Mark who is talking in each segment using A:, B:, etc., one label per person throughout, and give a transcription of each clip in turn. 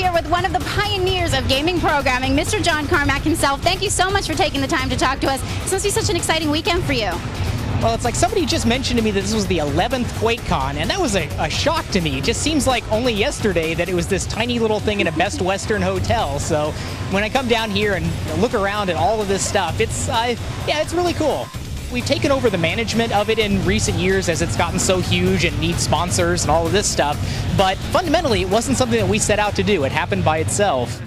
A: here with one of the pioneers of gaming programming, Mr. John Carmack himself. Thank you so much for taking the time to talk to us. This must be such an exciting weekend for you.
B: Well, it's like somebody just mentioned to me that this was the 11th Quakecon, and that was a shock to me. It just seems like only yesterday that it was this tiny little thing in a Best Western hotel. So when I come down here and look around at all of this stuff, it's really cool. We've taken over the management of it in recent years as it's gotten so huge and needs sponsors and all of this stuff. But fundamentally, it wasn't something that we set out to do. It happened by itself.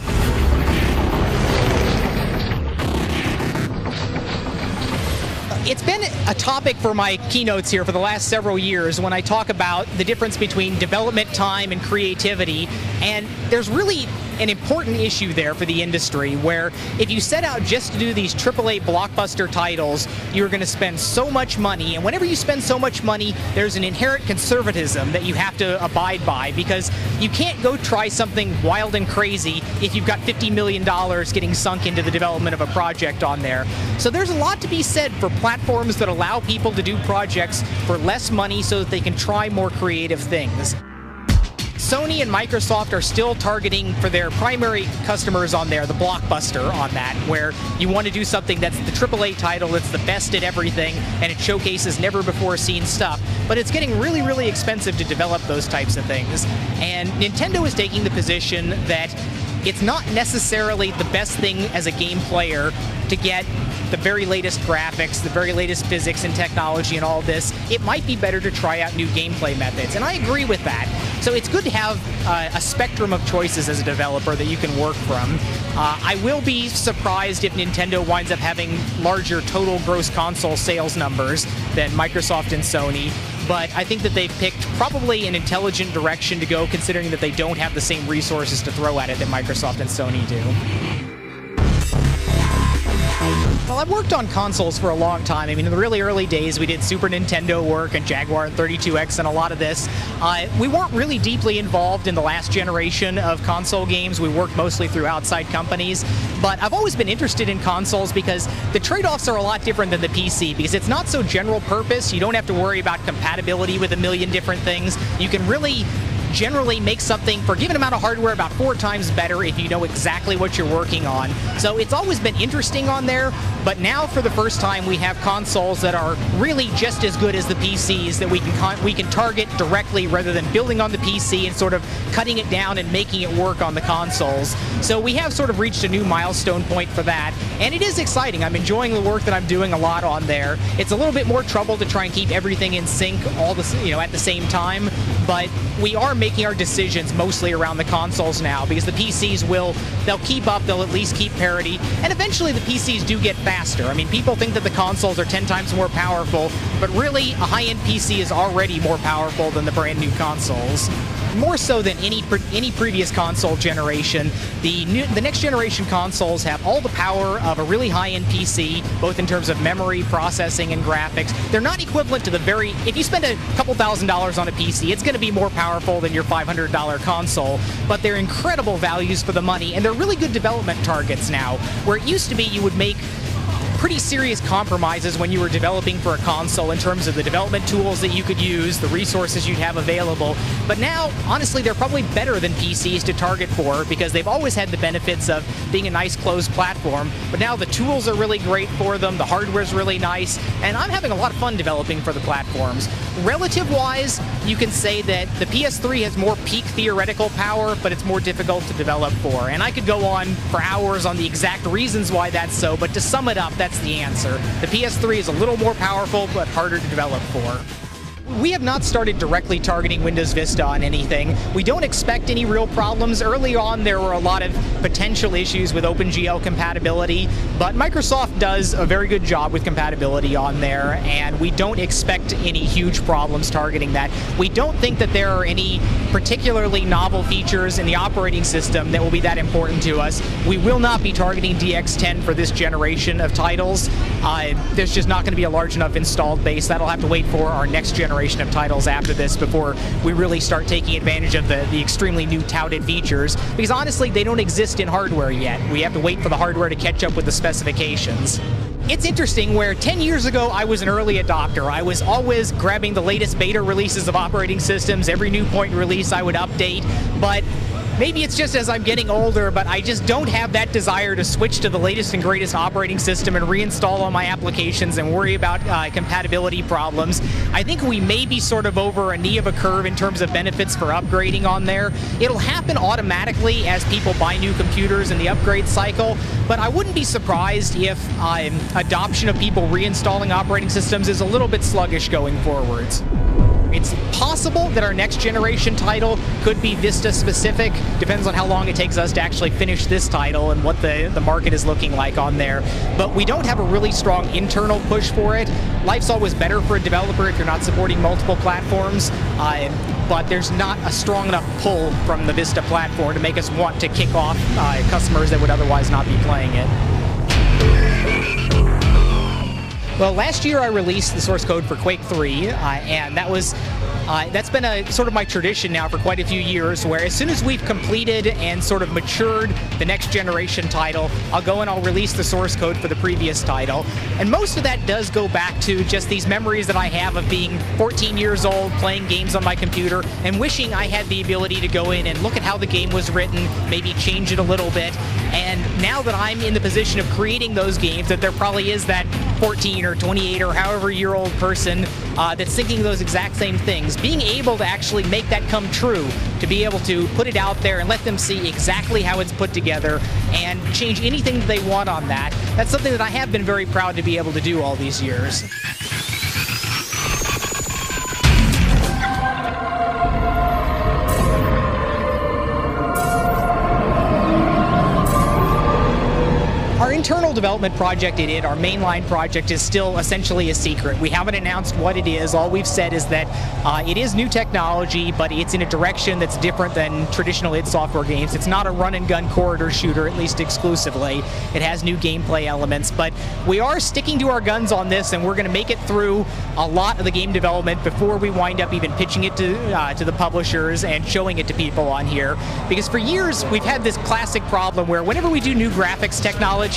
B: It's been a topic for my keynotes here for the last several years when I talk about the difference between development time and creativity. And there's really an important issue there for the industry where if you set out just to do these AAA blockbuster titles, you're going to spend so much money. And whenever you spend so much money, there's an inherent conservatism that you have to abide by, because you can't go try something wild and crazy if you've got $50 million getting sunk into the development of a project on there. So there's a lot to be said for platforms that allow people to do projects for less money so that they can try more creative things. Sony and Microsoft are still targeting for their primary customers on there, the blockbuster on that, where you want to do something that's the AAA title, it's the best at everything, and it showcases never-before-seen stuff. But it's getting really, really expensive to develop those types of things. And Nintendo is taking the position that it's not necessarily the best thing as a game player to get the very latest graphics, the very latest physics and technology and all this. It might be better to try out new gameplay methods, and I agree with that. So it's good to have a spectrum of choices as a developer that you can work from. I will be surprised if Nintendo winds up having larger total gross console sales numbers than Microsoft and Sony, but I think that they've picked probably an intelligent direction to go, considering that they don't have the same resources to throw at it that Microsoft and Sony do. Well, I've worked on consoles for a long time. I mean, in the really early days, we did Super Nintendo work and Jaguar and 32X and a lot of this. We weren't really deeply involved in the last generation of console games. We worked mostly through outside companies. But I've always been interested in consoles because the trade-offs are a lot different than the PC, because it's not so general purpose. You don't have to worry about compatibility with a million different things. You can really generally make something for a given amount of hardware about 4 times better if you know exactly what you're working on. So it's always been interesting on there, but now for the first time we have consoles that are really just as good as the PCs that we can target directly rather than building on the PC and sort of cutting it down and making it work on the consoles. So we have sort of reached a new milestone point for that, and it is exciting. I'm enjoying the work that I'm doing a lot on there. It's a little bit more trouble to try and keep everything in sync all at the same time, but we are making our decisions mostly around the consoles now, because the PCs they'll keep up, they'll at least keep parity, and eventually the PCs do get faster. I mean, people think that the consoles are 10 times more powerful, but really a high-end PC is already more powerful than the brand new consoles. More so than any previous console generation, the next generation consoles have all the power of a really high-end PC, both in terms of memory, processing, and graphics. They're not equivalent to if you spend a couple $1,000s on a PC, it's going to be more powerful than your $500 console, but they're incredible values for the money, and they're really good development targets now, where it used to be you would make pretty serious compromises when you were developing for a console in terms of the development tools that you could use, the resources you'd have available. But now, honestly, they're probably better than PCs to target for, because they've always had the benefits of being a nice closed platform, but now the tools are really great for them, the hardware's really nice, and I'm having a lot of fun developing for the platforms. Relative-wise, you can say that the PS3 has more peak theoretical power, but it's more difficult to develop for. And I could go on for hours on the exact reasons why that's so, but to sum it up, that's the answer. The PS3 is a little more powerful, but harder to develop for. We have not started directly targeting Windows Vista on anything. We don't expect any real problems. Early on, there were a lot of potential issues with OpenGL compatibility, but Microsoft does a very good job with compatibility on there, and we don't expect any huge problems targeting that. We don't think that there are any particularly novel features in the operating system that will be that important to us. We will not be targeting DX10 for this generation of titles. There's just not going to be a large enough installed base. That'll have to wait for our next generation of titles after this before we really start taking advantage of the extremely new touted features, because honestly they don't exist in hardware yet. We have to wait for the hardware to catch up with the specifications. It's interesting where 10 years ago I was an early adopter. I was always grabbing the latest beta releases of operating systems. Every new point release I would update, but maybe it's just as I'm getting older, but I just don't have that desire to switch to the latest and greatest operating system and reinstall all my applications and worry about compatibility problems. I think we may be sort of over a knee of a curve in terms of benefits for upgrading on there. It'll happen automatically as people buy new computers in the upgrade cycle, but I wouldn't be surprised if adoption of people reinstalling operating systems is a little bit sluggish going forwards. It's possible that our next generation title could be Vista specific. Depends on how long it takes us to actually finish this title and what the market is looking like on there. But we don't have a really strong internal push for it. Life's always better for a developer if you're not supporting multiple platforms. But there's not a strong enough pull from the Vista platform to make us want to kick off customers that would otherwise not be playing it. Well, last year I released the source code for Quake 3, and that's been a sort of my tradition now for quite a few years, where as soon as we've completed and sort of matured the next generation title, I'll go and I'll release the source code for the previous title. And most of that does go back to just these memories that I have of being 14 years old, playing games on my computer, and wishing I had the ability to go in and look at how the game was written, maybe change it a little bit. And now that I'm in the position of creating those games, that there probably is that 14 or 28 or however year old person that's thinking those exact same things. Being able to actually make that come true, to be able to put it out there and let them see exactly how it's put together and change anything that they want on that, that's something that I have been very proud to be able to do all these years. Our internal development project at it, our mainline project, is still essentially a secret. We haven't announced what it is. All we've said is that it is new technology, but it's in a direction that's different than traditional id Software games. It's not a run-and-gun corridor shooter, at least exclusively. It has new gameplay elements, but we are sticking to our guns on this, and we're going to make it through a lot of the game development before we wind up even pitching it to the publishers and showing it to people on here. Because for years, we've had this classic problem where whenever we do new graphics technology,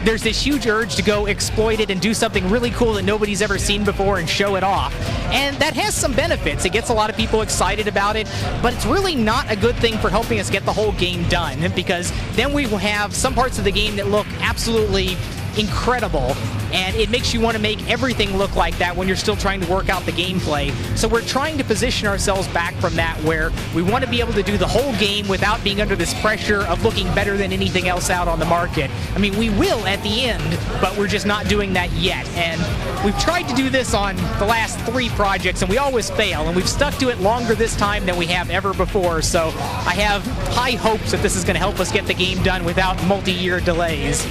B: there's this huge urge to go exploit it and do something really cool that nobody's ever seen before and show it off. And that has some benefits. It gets a lot of people excited about it, but it's really not a good thing for helping us get the whole game done, because then we will have some parts of the game that look absolutely incredible, and it makes you want to make everything look like that when you're still trying to work out the gameplay. So we're trying to position ourselves back from that, where we want to be able to do the whole game without being under this pressure of looking better than anything else out on the market. I mean, we will at the end, but we're just not doing that yet. And we've tried to do this on the last 3 projects, and we always fail, and we've stuck to it longer this time than we have ever before. So I have high hopes that this is going to help us get the game done without multi-year delays.